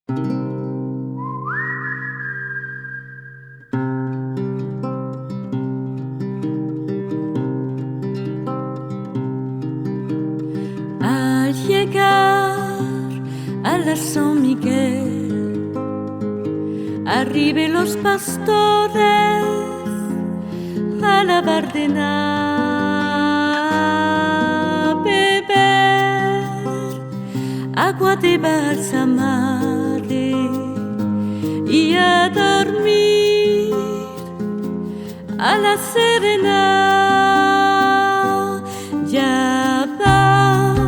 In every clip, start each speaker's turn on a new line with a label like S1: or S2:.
S1: Al llegar a la San Miguel, arriben los pastores a la Bardena, beber agua de balsamare y a dormir a la Serena. Ya van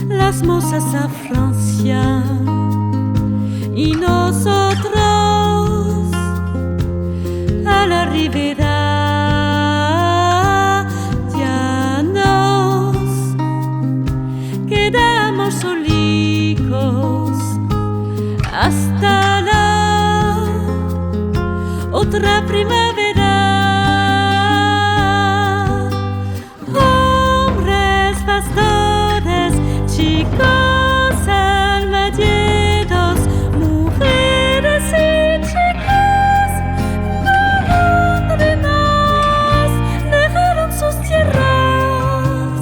S1: las mozas a Francia y nosotros a la ribera. Ya nos quedamos solicos hasta la otra primavera. Hombres pastores, chicos almayeros, mujeres y chicas golondrinas dejaron sus tierras.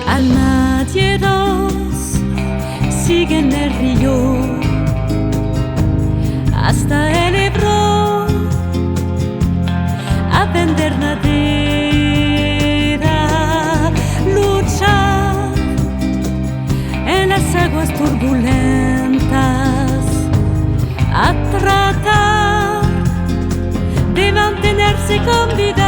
S1: Almayeros siguen el río hasta el Ebro a vender madera, luchar en las aguas turbulentas, a tratar de mantenerse con vida.